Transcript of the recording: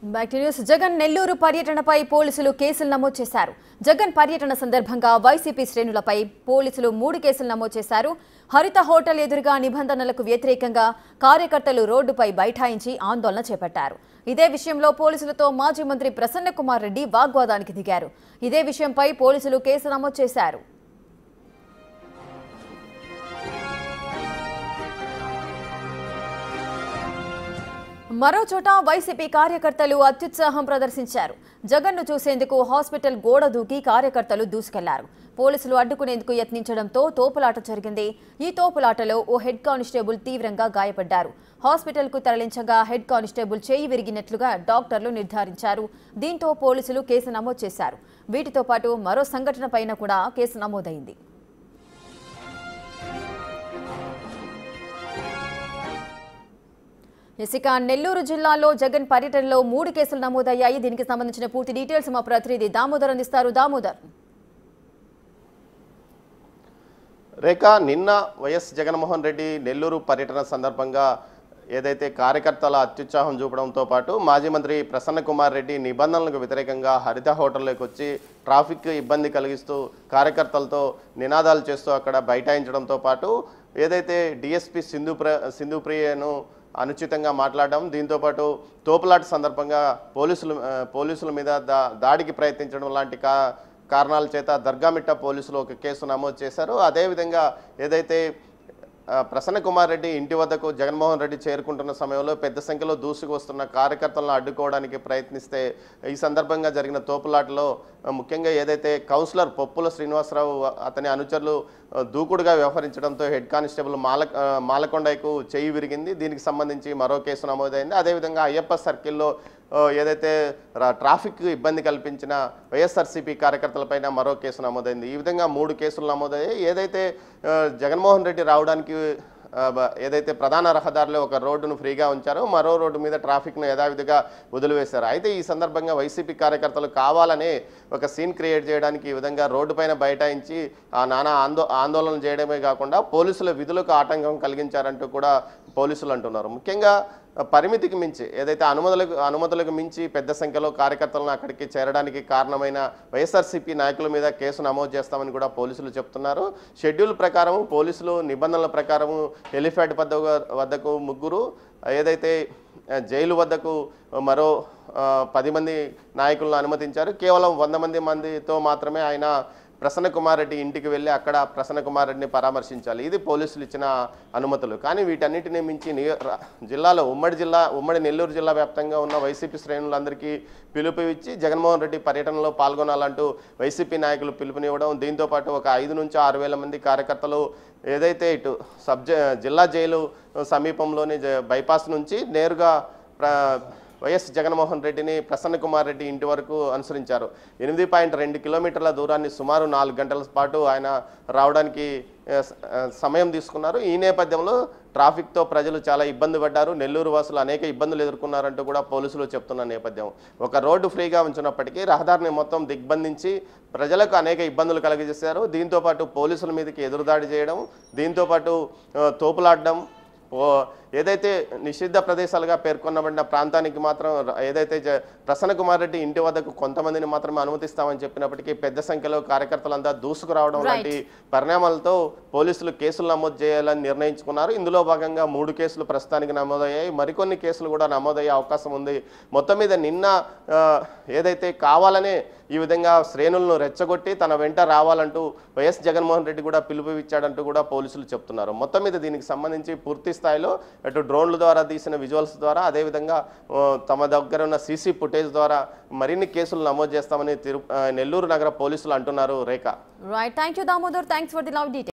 Back to news. Jagan Nellore పర్యటనపై పోలీసులు కేసులు నమోదు చేశారు. జగన్ పర్యటన సందర్భంగా వైసీపీ శ్రేణులపై పోలీసులు 3 కేసులు నమోదు చేశారు. హరిత హోటల్ ఎదురుగా నిబంధనలకు వ్యతిరేకంగా కార్యకర్తలు రోడ్డుపై బైఠాయించి ఆందోళన చేపట్టారు. ఇదే విషయంలో పోలీసులతో మాజీ మంత్రి ప్రసన్న కుమార్ రెడ్డి వాగ్వాదానికి దిగారు. ఇదే విషయంపై పోలీసులు కేసు నమోదు చేశారు. మరో చోట వైసీపీ కార్యకర్తలు అత్యుత్సాహం ప్రదర్శించారు. జగన్ను చూసేందుకు హాస్పిటల్ గోడ దూకి కార్యకర్తలు దూసుకెళ్లారు. పోలీసులు అడ్డుకునేందుకు యత్నించడంతో తోపులాట జరిగింది. ఈ తోపులాటలో ఓ హెడ్ కానిస్టేబుల్ తీవ్రంగా గాయపడ్డారు. హాస్పిటల్కు తరలించగా హెడ్ కానిస్టేబుల్ చేయి విరిగినట్లుగా డాక్టర్లు నిర్ధారించారు. దీంతో పోలీసులు కేసు నమోదు చేశారు. వీటితో పాటు మరో సంఘటనపైన కూడా కేసు నమోదైంది. ఇక నెల్లూరు జిల్లాలో జగన్ పర్యటనలో 3 కేసులు నమోదయ్యాయి. దీనికి సంబంధించిన పూర్తి డీటెయిల్స్ మా ప్రతినిధి దామోదర్ అందిస్తారు. దామోదర్. రేఖ, నిన్న వైఎస్ జగన్మోహన్ రెడ్డి నెల్లూరు పర్యటన సందర్భంగా ఏదైతే కార్యకర్తల అత్యుత్సాహం చూపడంతో పాటు మాజీ మంత్రి ప్రసన్న కుమార్ రెడ్డి నిబంధనలకు వ్యతిరేకంగా హరిత హోటల్లోకి వచ్చి ట్రాఫిక్ ఇబ్బంది కలిగిస్తూ కార్యకర్తలతో నినాదాలు చేస్తూ అక్కడ బైఠాయించడంతో పాటు ఏదైతే డిఎస్పీ సింధుప్రియను అనుచితంగా మాట్లాడడం, దీంతోపాటు తోపులాట సందర్భంగా పోలీసుల మీద దాడికి ప్రయత్నించడం లాంటి కారణాల చేత దర్గామిట్ట పోలీసులు ఒక కేసు నమోదు చేశారు. అదేవిధంగా ఏదైతే ప్రసన్న కుమార్ రెడ్డి ఇంటి వద్దకు జగన్మోహన్ రెడ్డి చేరుకుంటున్న సమయంలో పెద్ద సంఖ్యలో దూసుకు వస్తున్న కార్యకర్తలను అడ్డుకోవడానికి ప్రయత్నిస్తే ఈ సందర్భంగా జరిగిన తోపులాటలో ముఖ్యంగా ఏదైతే కౌన్సిలర్ పొప్పుల శ్రీనివాసరావు అతని అనుచరులు దూకుడుగా వ్యవహరించడంతో హెడ్ కానిస్టేబుల్ మాలకొండకు చేయి విరిగింది. దీనికి సంబంధించి మరో కేసు నమోదైంది. అదేవిధంగా అయ్యప్ప సర్కిల్లో ఏదైతే ట్రాఫిక్ ఇబ్బంది కల్పించిన వైఎస్ఆర్సీపీ కార్యకర్తలపైన మరో కేసు నమోదైంది. ఈ విధంగా 3 కేసులు నమోదయ్యాయి. ఏదైతే జగన్మోహన్ రెడ్డి రావడానికి ఏదైతే ప్రధాన రహదారిలో ఒక రోడ్డును ఫ్రీగా ఉంచారో మరో రోడ్డు మీద ట్రాఫిక్ను యథావిధిగా వదిలివేశారు. అయితే ఈ సందర్భంగా వైసీపీ కార్యకర్తలు కావాలనే ఒక సీన్ క్రియేట్ చేయడానికి ఈ విధంగా రోడ్డుపైన బైఠాయించి నానా ఆందోళన చేయడమే కాకుండా పోలీసుల విధులకు ఆటంకం కలిగించారంటూ కూడా పోలీసులు అంటున్నారు. ముఖ్యంగా పరిమితికి మించి ఏదైతే అనుమతులకు మించి పెద్ద సంఖ్యలో కార్యకర్తలను అక్కడికి చేరడానికి కారణమైన వైఎస్ఆర్సీపీ నాయకుల మీద కేసు నమోదు చేస్తామని కూడా పోలీసులు చెప్తున్నారు. షెడ్యూల్ ప్రకారం పోలీసులు నిబంధనల ప్రకారం హెలిప్యాడ్ వద్దకు 3, ఏదైతే జైలు వద్దకు మరో 10 మంది నాయకులను అనుమతించారు. కేవలం 100 మందితో మాత్రమే ఆయన ప్రసన్న కుమార్ రెడ్డి ఇంటికి వెళ్ళి అక్కడ ప్రసన్న కుమార్ రెడ్డిని పరామర్శించాలి. ఇది పోలీసులు ఇచ్చిన అనుమతులు. కానీ వీటన్నిటిని మించి జిల్లాలో ఉమ్మడి నెల్లూరు జిల్లా వ్యాప్తంగా ఉన్న వైసీపీ శ్రేణులందరికీ పిలుపు ఇచ్చి జగన్మోహన్ రెడ్డి పర్యటనలో పాల్గొనాలంటూ వైసీపీ నాయకులు పిలుపునివ్వడం, దీంతోపాటు ఒక 5 నుంచి 6 వేల మంది కార్యకర్తలు ఏదైతే ఇటు జిల్లా జైలు సమీపంలోని బైపాస్ నుంచి నేరుగా వైఎస్ జగన్మోహన్ రెడ్డిని ప్రసన్న కుమార్ రెడ్డి ఇంటి వరకు అనుసరించారు. 8.2 కిలోమీటర్ల దూరాన్ని సుమారు 4 గంటల పాటు ఆయన రావడానికి సమయం తీసుకున్నారు. ఈ నేపథ్యంలో ట్రాఫిక్తో ప్రజలు చాలా ఇబ్బంది పడ్డారు. నెల్లూరు వాసులు అనేక ఇబ్బందులు ఎదుర్కొన్నారంటూ కూడా పోలీసులు చెప్తున్న నేపథ్యం. ఒక రోడ్డు ఫ్రీగా ఉంచినప్పటికీ రహదారిని మొత్తం దిగ్బంధించి ప్రజలకు అనేక ఇబ్బందులు కలిగజేశారు. దీంతోపాటు పోలీసుల మీదకి ఎదురుదాడి చేయడం, దీంతోపాటు తోపులాడడం, ఏదైతే నిషిద్ధ ప్రదేశాలుగా పేర్కొనబడిన ప్రాంతానికి మాత్రం ఏదైతే ప్రసన్న కుమార్ రెడ్డి ఇంటి వద్దకు కొంతమందిని మాత్రమే అనుమతిస్తామని చెప్పినప్పటికీ పెద్ద సంఖ్యలో కార్యకర్తలంతా దూసుకురావడం లాంటి పరిణామాలతో పోలీసులు కేసులు నమోదు చేయాలని నిర్ణయించుకున్నారు. ఇందులో భాగంగా 3 కేసులు ప్రస్తుతానికి నమోదయ్యాయి. మరికొన్ని కేసులు కూడా నమోదయ్యే అవకాశం ఉంది. మొత్తం మీద నిన్న ఏదైతే కావాలనే ఈ విధంగా శ్రేణులను రెచ్చగొట్టి తన వెంట రావాలంటూ వైఎస్ జగన్మోహన్ రెడ్డి కూడా పిలుపు ఇచ్చాడంటూ కూడా పోలీసులు చెప్తున్నారు. మొత్తం మీద దీనికి సంబంధించి పూర్తి స్థాయిలో అటు డ్రోన్ల ద్వారా తీసిన విజువల్స్ ద్వారా, అదేవిధంగా తమ దగ్గర ఉన్న సీసీ ఫుటేజ్ ద్వారా మరిన్ని కేసులు నమోదు చేస్తామని నెల్లూరు నగర పోలీసులు అంటున్నారు. Rekha. Right, thank you Damodar. Thanks for the love details.